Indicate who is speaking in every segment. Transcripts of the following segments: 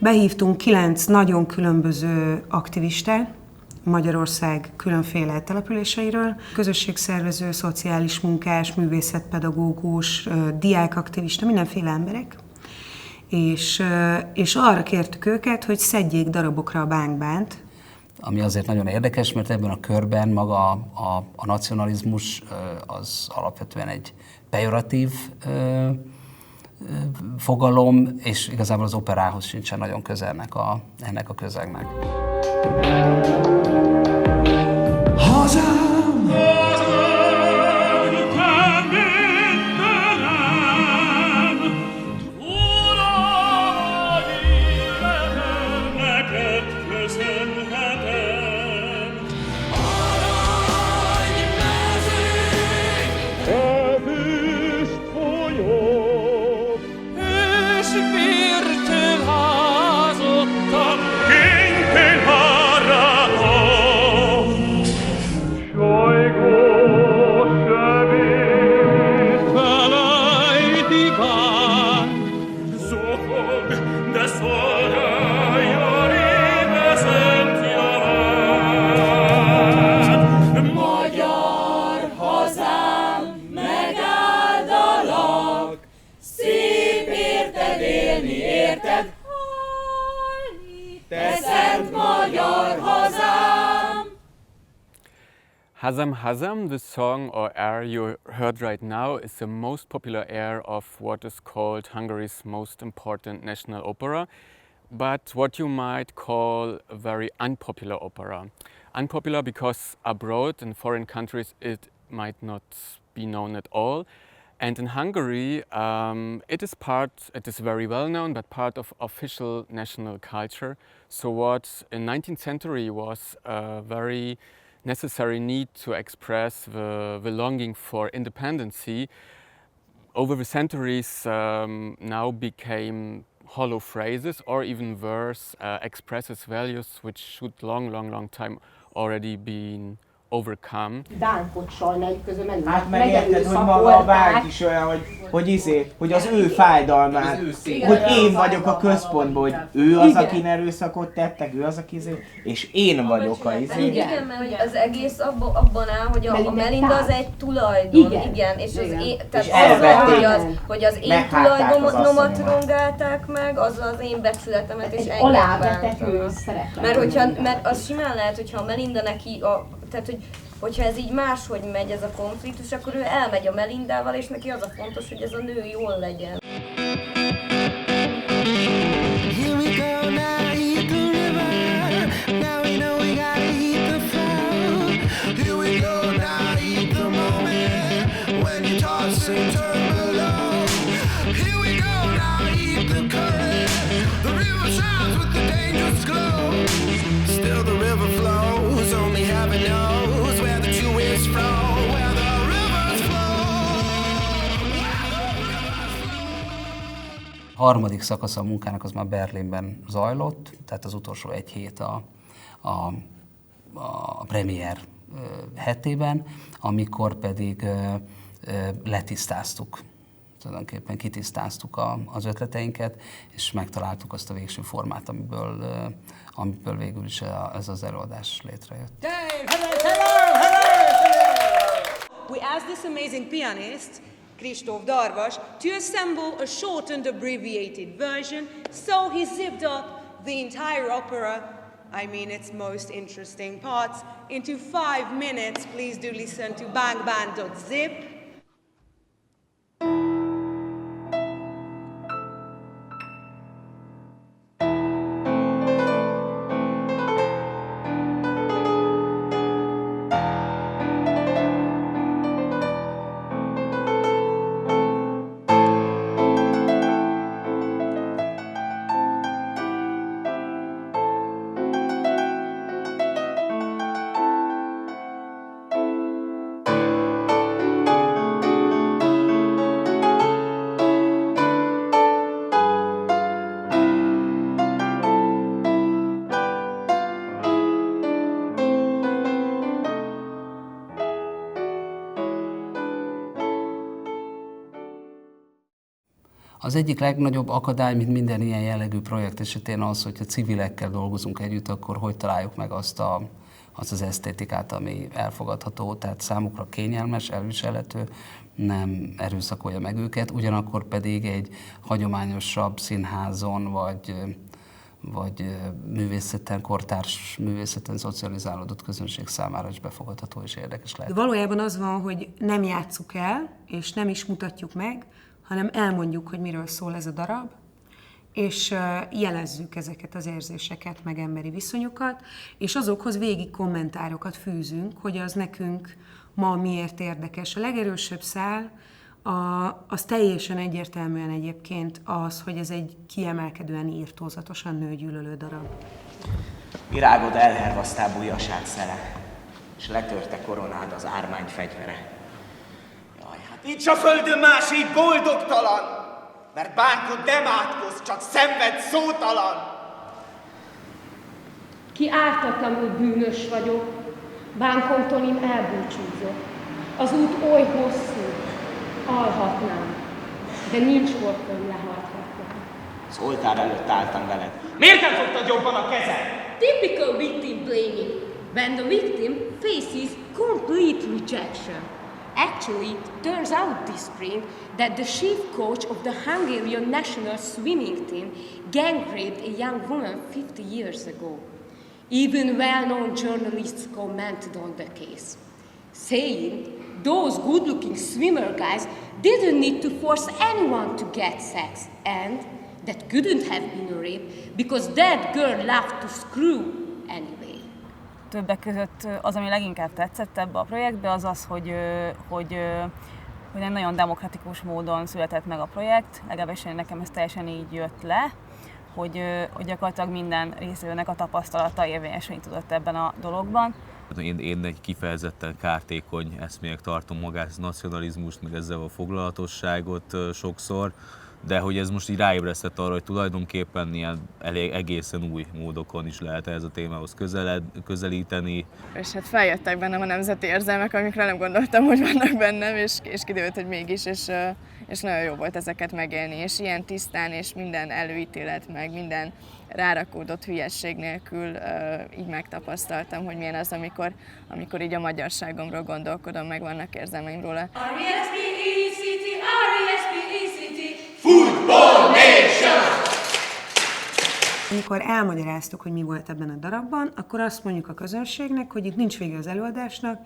Speaker 1: Behívtunk 9 nagyon különböző aktivistát Magyarország különféle településeiről, közösségszervező, szociális munkás, művészetpedagógus, diákaktivista, mindenféle emberek. És arra kértük őket, hogy szedjék darabokra a Bang Band.
Speaker 2: Ami azért nagyon érdekes, mert ebben a körben maga a nacionalizmus az alapvetően egy pejoratív fogalom, és igazából az operához sincsen nagyon közel ennek a közegnek.
Speaker 3: Hazám!
Speaker 4: Hazam Hazam, the song or air you heard right now, is the most popular air of what is called Hungary's most important national opera, but what you might call a very unpopular opera. Unpopular because abroad in foreign countries it might not be known at all. And in Hungary, it is very well known, but part of official national culture. So what in 19th century was a very necessary need to express the longing for independency, over the centuries now became hollow phrases, or even worse, expresses values which should long time already been overcome.
Speaker 5: Dánkot sajnáljuk, közben menünk.
Speaker 6: Hát meg érted, hogy maga a Bánk is olyan, hogy az ő fájdalmát, hogy én vagyok a központban, hogy ő az, akin erőszakot tettek, ő az, aki és én vagyok a
Speaker 7: Igen, mert hogy az egész abban áll, hogy a Melinda az egy tulajdon, igen, és az én, tehát hogy az én tulajdonomat rongálták meg, az az én becsületemet, és engem bántanak. Mert az simán lehet, hogyha a Melinda neki tehát, hogyha ez így máshogy megy ez a konfliktus, akkor ő elmegy a Melindával, és neki az a fontos, hogy ez a nő jól legyen.
Speaker 2: A harmadik szakasza a munkának az már Berlinben zajlott, tehát az utolsó egy hét a premier hetében, amikor pedig letisztáztuk, tulajdonképpen kitisztáztuk az ötleteinket, és megtaláltuk azt a végső formát, amiből végül is ez az előadás létrejött.
Speaker 8: We asked this amazing pianist, Kristóf Darvas, to assemble a shortened, abbreviated version, so he zipped up the entire opera, I mean its most interesting parts, into 5 minutes. Please do listen to bangband.zip.
Speaker 2: Az egyik legnagyobb akadály, mint minden ilyen jellegű projekt esetén az, hogyha civilekkel dolgozunk együtt, akkor hogy találjuk meg azt az esztétikát, ami elfogadható, tehát számukra kényelmes, elviselhető, nem erőszakolja meg őket, ugyanakkor pedig egy hagyományosabb színházon, vagy művészeten, kortárs művészeten szocializálódott közönség számára is befogadható és érdekes lehet.
Speaker 1: De valójában az van, hogy nem játsszuk el, és nem is mutatjuk meg, hanem elmondjuk, hogy miről szól ez a darab, és jelezzük ezeket az érzéseket, meg emberi viszonyokat, és azokhoz végig kommentárokat fűzünk, hogy az nekünk ma miért érdekes. A legerősebb szál az teljesen egyértelműen egyébként az, hogy ez egy kiemelkedően írtózatosan nőgyűlölő darab.
Speaker 6: Virágod elhervasztál bujasát szere, és letörte koronád az ármány fegyvere. Jaj, hát nincs a földön más így boldogtalan, mert bánkod nem átkoz, csak szenved szótalan.
Speaker 5: Ki ártatlanul bűnös vagyok, bánkomtól én elbúcsúzok. Az út oly hosszú, alhatnám, de nincs hol fönn lehalthatnám.
Speaker 6: Az oltár előtt álltam veled. Miért nem fogtad jobban a kezed?
Speaker 7: Typical victim blaming, when the victim faces complete rejection. Actually, it turns out this spring that the chief coach of the Hungarian national swimming team gang raped a young woman 50 years ago. Even well-known journalists commented on the case, saying those good-looking swimmer guys didn't need to force anyone to get sex, and that couldn't have been a rape because that girl loved to screw anyway.
Speaker 3: Többek között az, ami leginkább tetszett ebbe a projektbe, az az, hogy egy nagyon demokratikus módon született meg a projekt, legalábbis nekem ez teljesen így jött le, hogy gyakorlatilag minden részvevőnek a tapasztalata érvényesülni tudott ebben a dologban.
Speaker 9: Én egy kifejezetten kártékony eszmének tartom magát, nacionalizmust, meg ezzel a foglalatosságot sokszor, de hogy ez most így ráébresztett arra, hogy tulajdonképpen ilyen egészen új módokon is lehet ehhez a témához közelíteni.
Speaker 10: És hát feljöttek bennem a nemzeti érzelmek, amikre nem gondoltam, hogy vannak bennem, és kiderült, hogy mégis, és nagyon jó volt ezeket megélni, és ilyen tisztán, és minden előítélet, meg minden rárakódott hülyesség nélkül így megtapasztaltam, hogy milyen az, amikor így a magyarságomról gondolkodom, meg vannak érzelmeim róla.
Speaker 1: Football Nation! Amikor elmagyaráztuk, hogy mi volt ebben a darabban, akkor azt mondjuk a közönségnek, hogy itt nincs vége az előadásnak,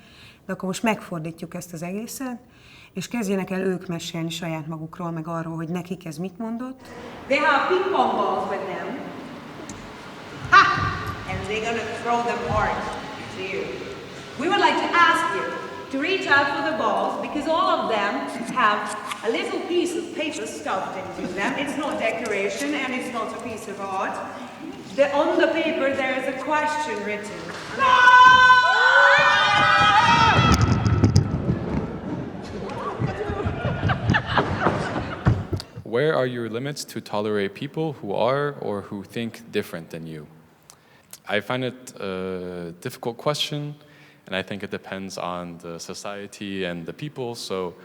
Speaker 1: de akkor most megfordítjuk ezt az egészet, és kezdjenek el ők mesélni saját magukról, meg arról, hogy nekik ez mit mondott.
Speaker 8: They have ping pong balls with them. Ha! And they're gonna throw them hard to you. We would like to ask you to reach out for the balls because all of them have a little piece of paper stuffed into them. It's not decoration and it's not a piece of art. On the paper there is a question written.
Speaker 11: Where are your limits to tolerate people who are or who think different than you? I find it a difficult question, and I think it depends on the society and the people. So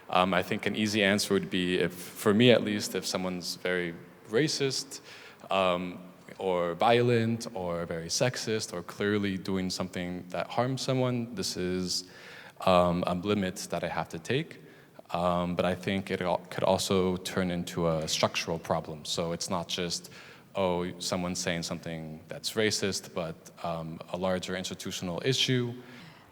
Speaker 11: I think an easy answer would be, for me at least, if someone's very racist or violent or very sexist or clearly doing something that harms someone, this is a limit that I have to take. But I think it could also turn into a structural problem. So it's not just, someone's saying something that's racist, but a larger institutional issue.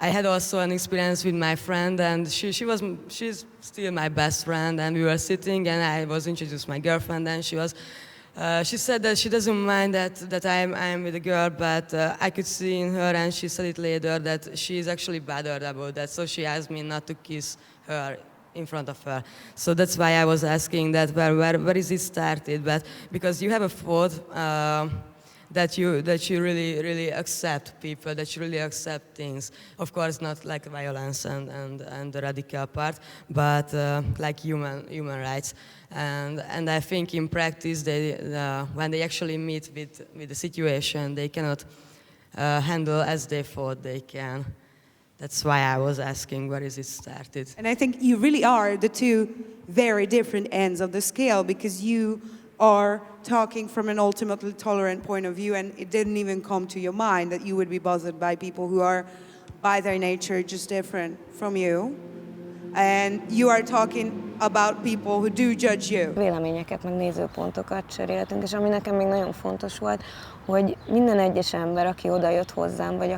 Speaker 12: I had also an experience with my friend, and she's still my best friend, and we were sitting, and I was introduced my girlfriend, and she said that she doesn't mind that I'm with a girl, but I could see in her, and she said it later, that she is actually bothered about that, so she asked me not to kiss her in front of her. So that's why I was asking that where is it started, but because you have a thought that you really accept people, that you really accept things. Of course, not like violence and the radical part, but like human rights. And I think in practice, when they actually meet with the situation, they cannot handle as they thought they can. That's why I was asking where is it started.
Speaker 13: And I think you really are the two very different ends of the scale, because you are talking from an ultimately tolerant point of view, and it didn't even come to your mind that you would be bothered by people who are by their nature just different from you. And you are talking about people who do judge you.
Speaker 14: Véleményeket, meg nézőpontokat cseréltünk, és ami nekem még nagyon fontos volt, hogy minden egyes ember, aki odajött hozzám, vagy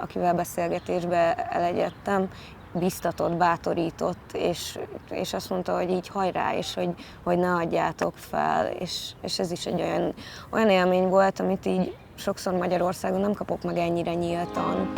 Speaker 14: akivel beszélgetésbe elegyedtem, biztatott, bátorított, és azt mondta, hogy így hajrá, és hogy ne adjátok fel, és ez is egy olyan élmény volt, amit így sokszor Magyarországon nem kapok meg ennyire nyíltan.